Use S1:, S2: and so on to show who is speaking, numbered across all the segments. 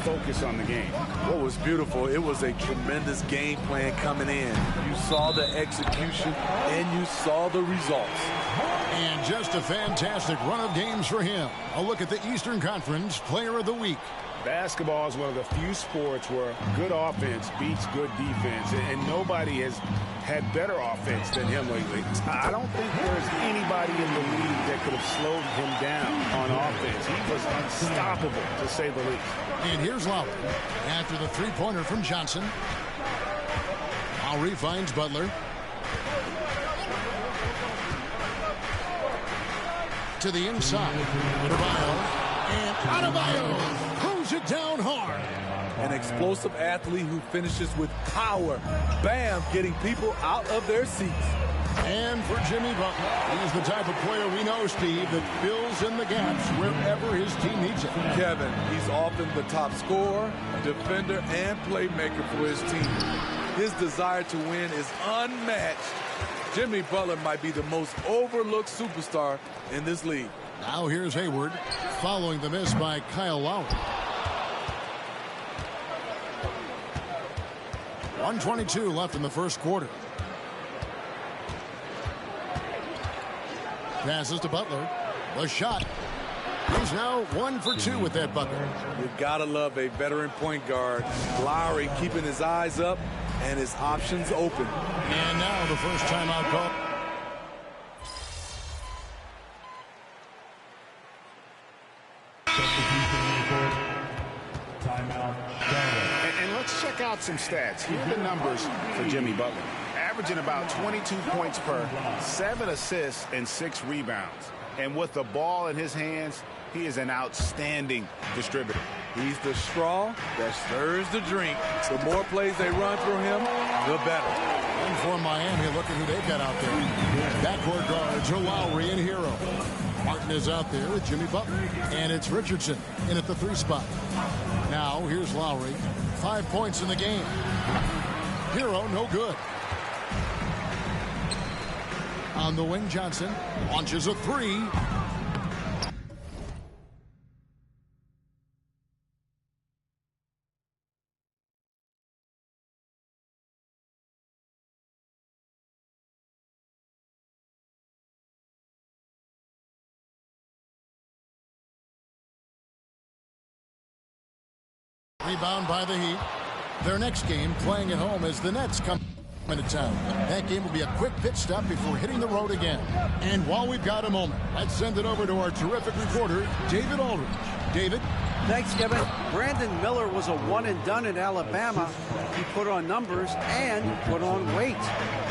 S1: focus on the game.
S2: What was beautiful, it was a tremendous game plan coming in. You saw the execution, and you saw the results.
S3: And just a fantastic run of games for him. A look at the Eastern Conference Player of the Week.
S1: Basketball is one of the few sports where good offense beats good defense, and nobody has had better offense than him lately. I don't think there's anybody in the league that could have slowed him down on offense. He was unstoppable, to say the least.
S3: And here's Lowry after the three-pointer from Johnson. Lowry finds Butler. To the inside. Adebayo. And Adebayo pulls it down hard.
S2: An explosive athlete who finishes with power. Bam, getting people out of their seats.
S3: And for Jimmy Butler, he's the type of player we know, Steve, that fills in the gaps wherever his team needs it.
S2: Kevin, he's often the top scorer, defender, and playmaker for his team. His desire to win is unmatched. Jimmy Butler might be the most overlooked superstar in this league.
S3: Now here's Hayward following the miss by Kyle Lowry. 1:22 left in the first quarter. Passes to Butler. The shot. He's now 1 for 2 with that bucket.
S2: You gotta love a veteran point guard. Lowry keeping his eyes up and his options open.
S3: And now the first timeout call.
S1: And let's check out some stats. Here are the numbers for Jimmy Butler. Averaging about 22 points per, 7 assists, and 6 rebounds. And with the ball in his hands, he is an outstanding distributor.
S2: He's the straw that stirs the drink. The more plays they run through him, the better.
S3: And for Miami, look at who they've got out there. Backcourt guards are Lowry and Hero. Martin is out there with Jimmy Butler. And it's Richardson in at the 3 spot. Now, here's Lowry. 5 points in the game. Hero, no good. On the wing, Johnson launches a 3. Rebound by the Heat. Their next game, playing at home, as the Nets come into town. That game will be a quick pit stop before hitting the road again. And while we've got a moment, let's send it over to our terrific reporter, David Aldridge. David?
S4: Thanks, Kevin. Brandon Miller was a one-and-done in Alabama. He put on numbers and put on weight.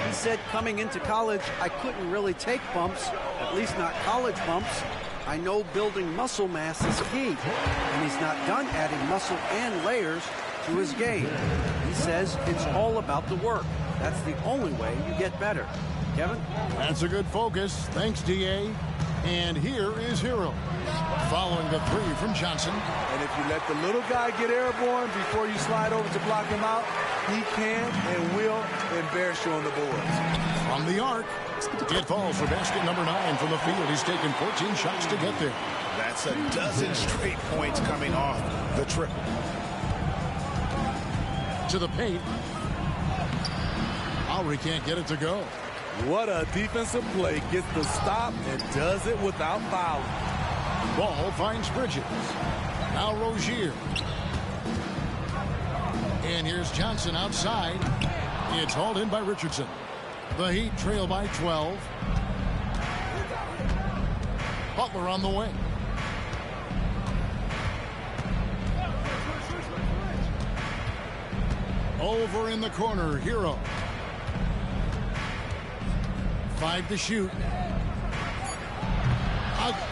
S4: He said coming into college, I couldn't really take bumps, at least not college bumps. I know building muscle mass is key, and he's not done adding muscle and layers to his game. He says it's all about the work. That's the only way you get better. Kevin?
S3: That's a good focus. Thanks, D.A. And here is Hero. Following the 3 from Johnson.
S2: And if you let the little guy get airborne before you slide over to block him out, he can and will embarrass you on the boards.
S3: From the arc, it falls for basket number 9 from the field. He's taken 14 shots to get there.
S1: That's a dozen straight points coming off the triple.
S3: To the paint. Lowry can't get it to go.
S2: What a defensive play. Gets the stop and does it without fouling.
S3: Ball finds Bridges. Now Rozier. And here's Johnson outside. It's hauled in by Richardson. The Heat trail by 12. Butler on the wing. Over in the corner, Hero. 5 to shoot.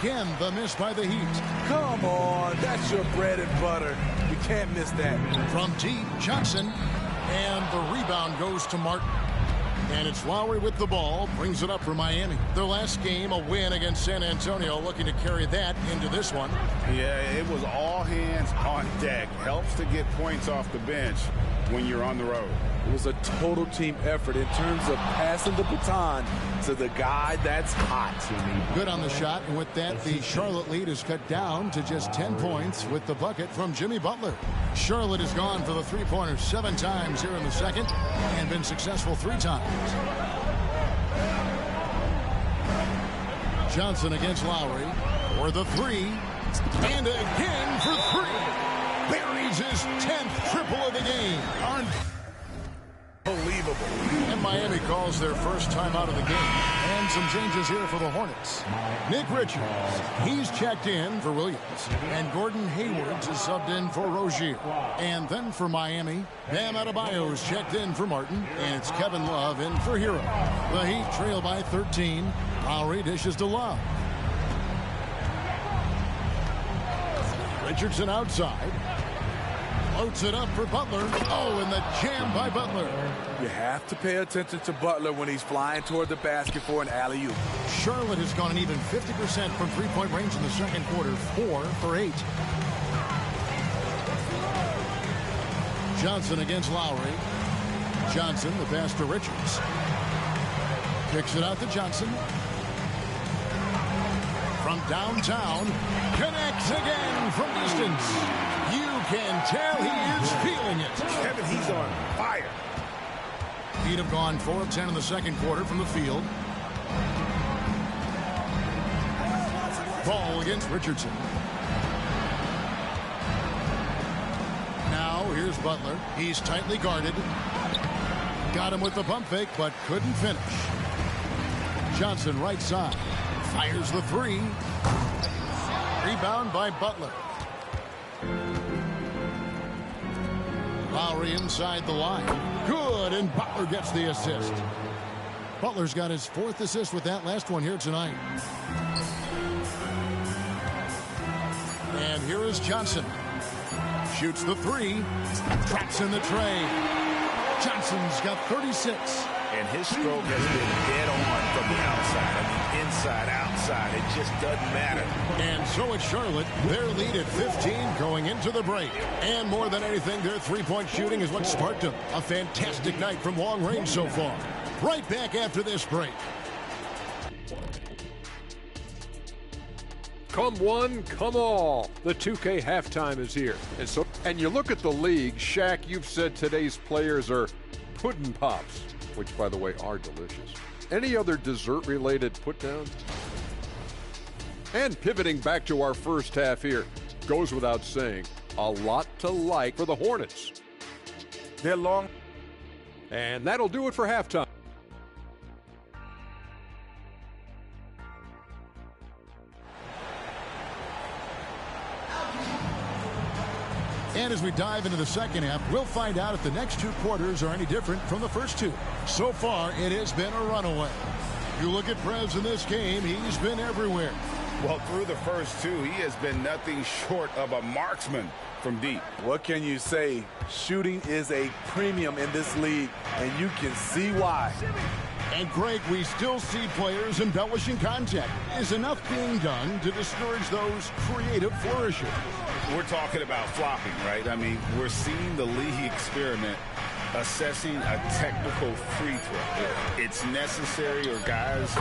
S3: Again, the miss by the Heat.
S2: Come on, that's your bread and butter. You can't miss that.
S3: From deep, Johnson. And the rebound goes to Martin. And it's Lowry with the ball, brings it up for Miami. Their last game, a win against San Antonio, looking to carry that into this one.
S1: Yeah, it was all hands on deck. Helps to get points off the bench when you're on the road.
S2: It was a total team effort in terms of passing the baton to the guy that's hot.
S3: Good on the shot, and with that, the Charlotte lead is cut down to just 10 points with the bucket from Jimmy Butler. Charlotte has gone for the three-pointer 7 times here in the second and been successful 3 times. Johnson against Lowry for the 3, and again for 3. Buries his 10th triple of the game.
S1: Unbelievable.
S3: And Miami calls their first time out of the game. And some changes here for the Hornets. Nick Richards, he's checked in for Williams. And Gordon Hayward is subbed in for Rozier. And then for Miami, Bam Adebayo is checked in for Martin. And it's Kevin Love in for Hero. The Heat trail by 13. Lowry dishes to Love. Richardson outside. Floats it up for Butler. Oh, and the jam by Butler.
S2: You have to pay attention to Butler when he's flying toward the basket for an alley-oop.
S3: Charlotte has gone an even 50% from three-point range in the second quarter, 4 for 8. Johnson against Lowry. Johnson, the pass to Richards. Kicks it out to Johnson. From downtown, connects again from distance. You can tell he is feeling it.
S1: Kevin, he's on fire.
S3: Heat have gone 4 of 10 in the second quarter from the field. Ball against Richardson. Now here's Butler. He's tightly guarded. Got him with the pump fake, but couldn't finish. Johnson right side. Fires the 3. Rebound by Butler. Lowry inside the line. Good, and Butler gets the assist. Butler's got his 4th assist with that last one here tonight. And here is Johnson. Shoots the 3. Drops in the tray. Johnson's got 36.
S1: And his stroke has been dead on from the outside. I mean, inside, outside, it just doesn't matter.
S3: And so it's Charlotte. Their lead at 15 going into the break. And more than anything, their three-point shooting is what sparked them. A fantastic night from long range so far. Right back after this break.
S5: Come one, come all. The 2K halftime is here. And you look at the league, Shaq, you've said today's players are pudding pops, which, by the way, are delicious. Any other dessert-related put-downs? And pivoting back to our first half here, goes without saying, a lot to like for the Hornets.
S2: They're long.
S5: And that'll do it for halftime.
S3: And as we dive into the second half, we'll find out if the next 2 quarters are any different from the first 2. So far, it has been a runaway. You look at Prez in this game, he's been everywhere.
S1: Well, through the first 2, he has been nothing short of a marksman from deep.
S2: What can you say? Shooting is a premium in this league, and you can see why.
S3: And Greg, we still see players embellishing contact. Is enough being done to discourage those creative flourishes?
S1: We're talking about flopping, right? I mean, we're seeing the league experiment assessing a technical free throw. It's necessary, or guys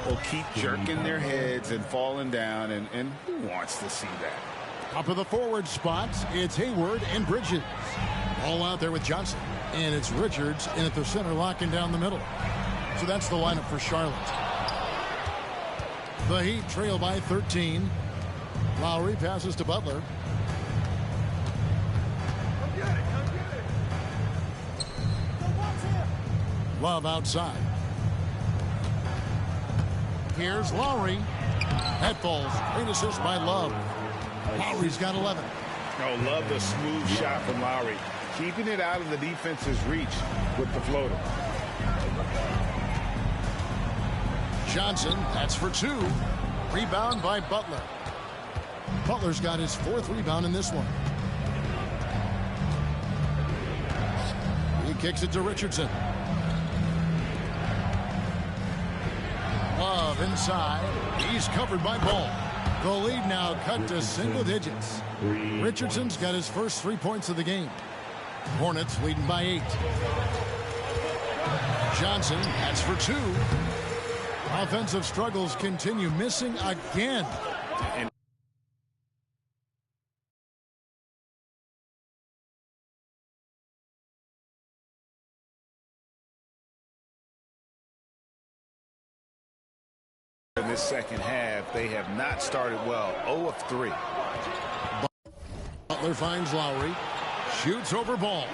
S1: will keep jerking their heads and falling down, and who wants to see that?
S3: Up of the forward spots, it's Hayward and Bridges. All out there with Johnson. And it's Richards in at the center, locking down the middle. So that's the lineup for Charlotte. The Heat trail by 13. Lowry passes to Butler. Love outside. Here's Lowry. That falls. Great assist by Love. Lowry's got 11.
S1: Oh, love the smooth shot from Lowry. Keeping it out of the defense's reach with the floater.
S3: Johnson, that's for 2. Rebound by Butler. Butler's got his 4th rebound in this one. He kicks it to Richardson. inside. He's covered by Ball. The lead now cut to single digits. Richardson's got his first 3 points of the game. Hornets leading by 8. Johnson has for 2. Offensive struggles continue, missing again.
S1: In this second half, they have not started well. 0 of 3.
S3: Butler finds Lowry. Shoots over Ball.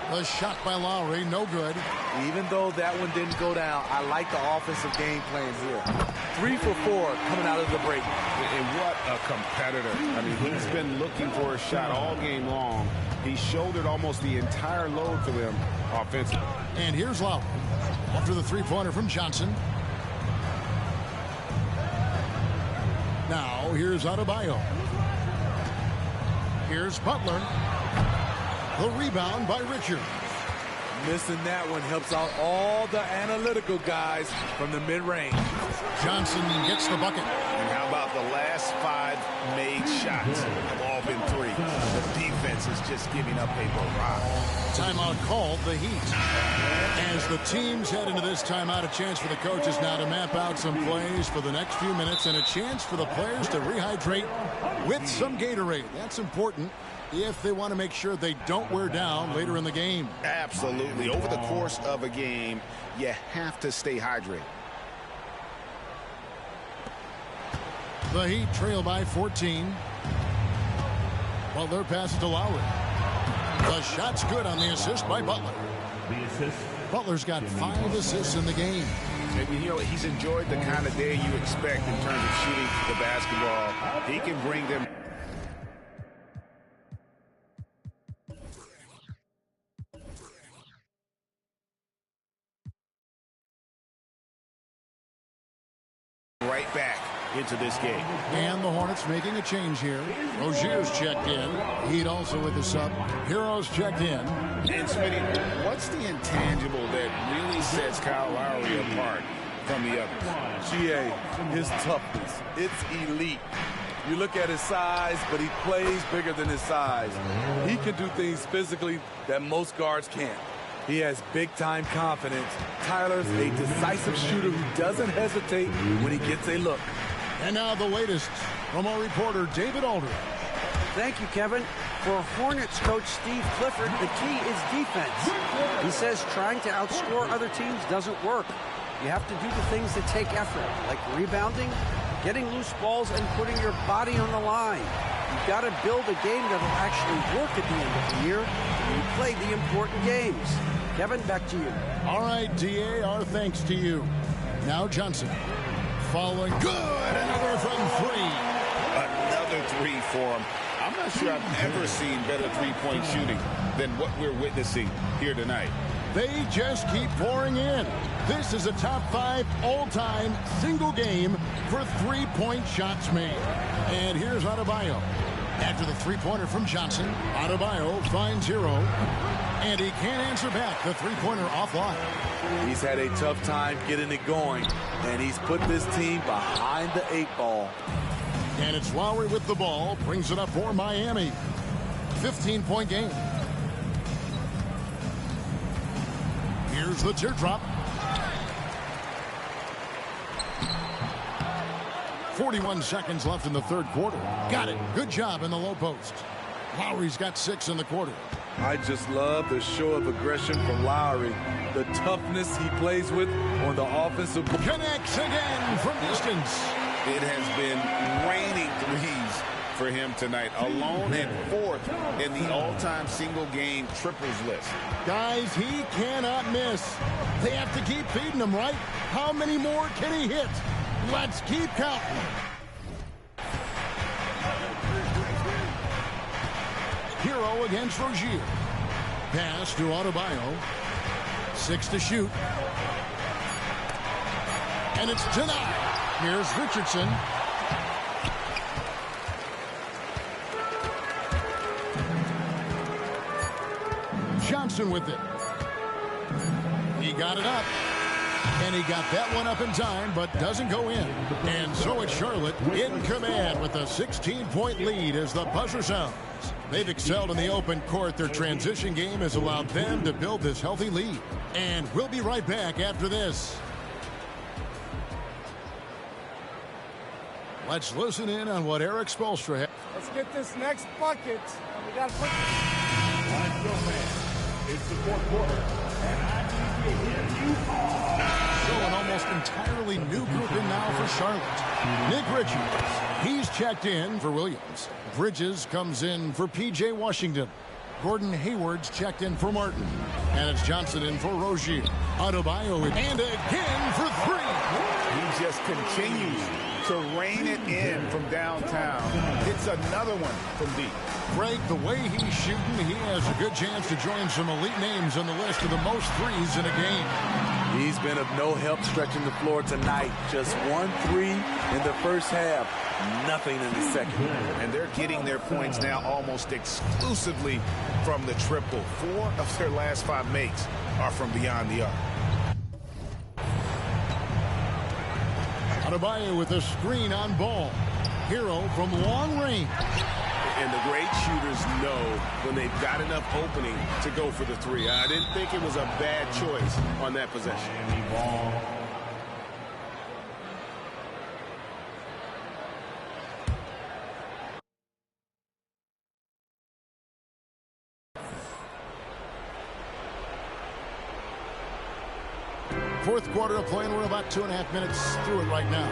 S3: The shot by Lowry, no good.
S2: Even though that one didn't go down, I like the offensive game plans here. 3 for 4 coming out of the break.
S1: And what a competitor. I mean, he's been looking for a shot all game long. He shouldered almost the entire load for them offensively.
S3: And here's Lowry after the three-pointer from Johnson. Now, here's Adebayo. Here's Butler. The rebound by Richard.
S2: Missing that one helps out all the analytical guys from the mid-range.
S3: Johnson gets the bucket.
S1: And how about the last 5 made shots have all been threes? The defense is just giving up a barrage.
S3: Timeout called, the Heat. As the teams head into this timeout, a chance for the coaches now to map out some plays for the next few minutes and a chance for the players to rehydrate with some Gatorade. That's important if they want to make sure they don't wear down later in the game.
S1: Absolutely. Over the course of a game, you have to stay hydrated.
S3: The Heat trail by 14. Butler passes to Lowry. The shot's good on the assist by Butler. Butler's got 5 assists in the game.
S1: And, you know, he's enjoyed the kind of day you expect in terms of shooting the basketball. He can bring them. Right back into this game.
S3: And the Hornets making a change here. Rozier's checked in. Heat also with the sub. Heroes checked in.
S1: And Smitty, what's the intangible that really sets Kyle Lowry apart from the others?
S2: GA, his toughness. It's elite. You look at his size, but he plays bigger than his size. He can do things physically that most guards can't. He has big-time confidence. Tyler's a decisive shooter who doesn't hesitate when he gets a look.
S3: And now the latest from our reporter, David Aldridge.
S4: Thank you, Kevin. For Hornets coach Steve Clifford, the key is defense. He says trying to outscore other teams doesn't work. You have to do the things that take effort, like rebounding, getting loose balls, and putting your body on the line. You've got to build a game that will actually work at the end of the year when you play the important games. Kevin, back to you.
S3: All right, DA, our thanks to you. Now Johnson. Following. Good! Another from 3.
S1: Another 3 for him. I'm not sure I've ever seen better three-point shooting than what we're witnessing here tonight.
S3: They just keep pouring in. This is a top 5 all-time single game for three-point shots made. And here's Adebayo. After the three-pointer from Johnson, Adebayo finds Hero. And he can't answer back. The three-pointer offline.
S2: He's had a tough time getting it going, and he's put this team behind the 8 ball.
S3: And it's Lowry with the ball. Brings it up for Miami. 15-point game. Here's the teardrop. 41 seconds left in the third quarter. Got it. Good job in the low post. Lowry's got 6 in the quarter.
S2: I just love the show of aggression from Lowry. The toughness he plays with on the offensive.
S3: Connects again from distance.
S1: It has been raining threes for him tonight. Alone and 4th in the all-time single-game triples list.
S3: Guys, he cannot miss. They have to keep feeding him, right? How many more can he hit? Let's keep counting. Hero against Rozier. Pass to Adebayo. 6 to shoot. And it's denied. Here's Richardson. Johnson with it. He got it up. And he got that one up in time, but doesn't go in. And so it's Charlotte in command with a 16-point lead as the buzzer sounds. They've excelled in the open court. Their transition game has allowed them to build this healthy lead. And we'll be right back after this. Let's listen in on what Erik Spoelstra had.
S6: Let's get this next bucket. We got to put...
S7: Find your man. It's the fourth quarter. And I need to hear you all.
S3: So an almost entirely new group in now for Charlotte. Nick Richards, he's checked in for Williams. Bridges comes in for P.J. Washington. Gordon Hayward's checked in for Martin. And it's Johnson in for Rozier. Adebayo and again for three.
S1: He just continues to rein it in from downtown. Hits another one from deep.
S3: Greg, the way he's shooting, he has a good chance to join some elite names on the list of the most threes in a game.
S2: He's been of no help stretching the floor tonight. Just 1 3 in the first half. Nothing in the second.
S1: And they're getting their points now almost exclusively from the triple. 4 of their last 5 makes are from beyond the arc.
S3: Adebayo with a screen on ball. Hero from long range.
S1: And the great shooters know when they've got enough opening to go for the three. I didn't think it was a bad choice on that possession.
S3: Fourth quarter of play, and we're about 2.5 minutes through it right now.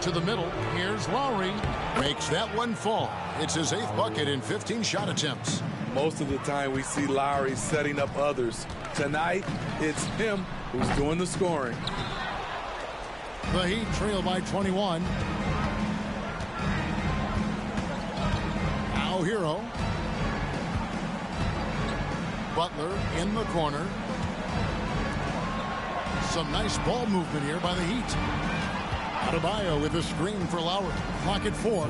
S3: To the middle, here's Lowry. Makes that one fall. It's his 8th bucket in 15 shot attempts.
S2: Most of the time we see Lowry setting up others. Tonight, it's him who's doing the scoring.
S3: The Heat trail by 21. Now Hero. Butler in the corner. Some nice ball movement here by the Heat. Adebayo with a screen for Lowry. Clock at 4.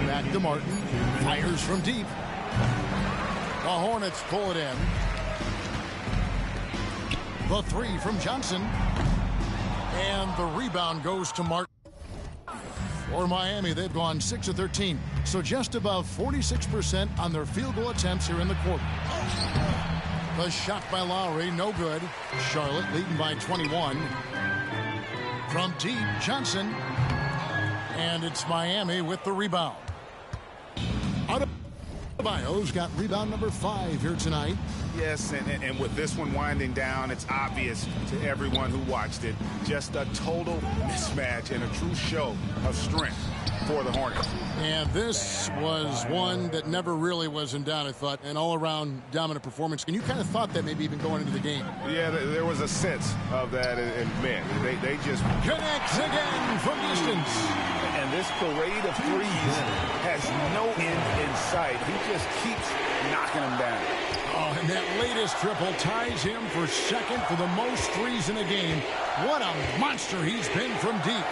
S3: Back to Martin. Fires from deep. The Hornets pull it in. The 3 from Johnson. And the rebound goes to Martin. For Miami, they've gone 6 of 13. So just above 46% on their field goal attempts here in the quarter. The shot by Lowry, no good. Charlotte leading by 21. From deep, Johnson. And it's Miami with the rebound. Adebayo's got rebound number 5 here tonight.
S1: Yes, and with this one winding down, it's obvious to everyone who watched it. Just a total mismatch and a true show of strength for the Hornets.
S3: And this was one that never really was in doubt, I thought. An all-around dominant performance. And you kind of thought that maybe even going into the game.
S1: Yeah, there was a sense of that. And man, they just...
S3: Connects again from distance.
S1: And this parade of threes has no end in sight. He just keeps knocking them down.
S3: Oh, and that latest triple ties him for second for the most threes in a game. What a monster he's been from deep.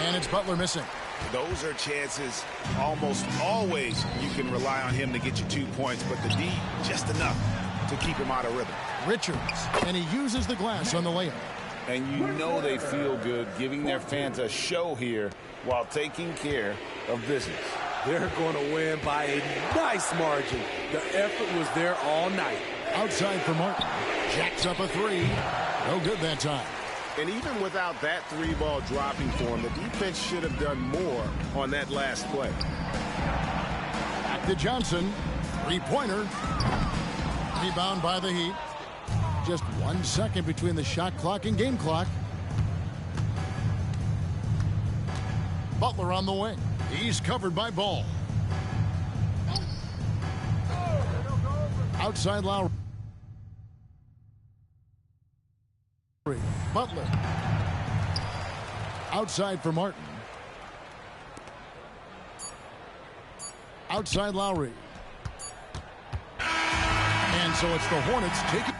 S3: And it's Butler missing.
S1: Those are chances almost always you can rely on him to get you 2 points, but the D, just enough to keep him out of rhythm.
S3: Richards, and he uses the glass on the layup.
S1: And you know they feel good giving their fans a show here while taking care of business.
S2: They're going to win by a nice margin. The effort was there all night.
S3: Outside for Martin. Jacks up a 3. No good that time.
S1: And even without that 3-ball dropping for him, the defense should have done more on that last play.
S3: Back to Johnson. 3-pointer. Rebound by the Heat. Just 1 second between the shot clock and game clock. Butler on the wing. He's covered by Ball. Outside Lowry. Butler. Outside for Martin. Outside Lowry. And so it's the Hornets taking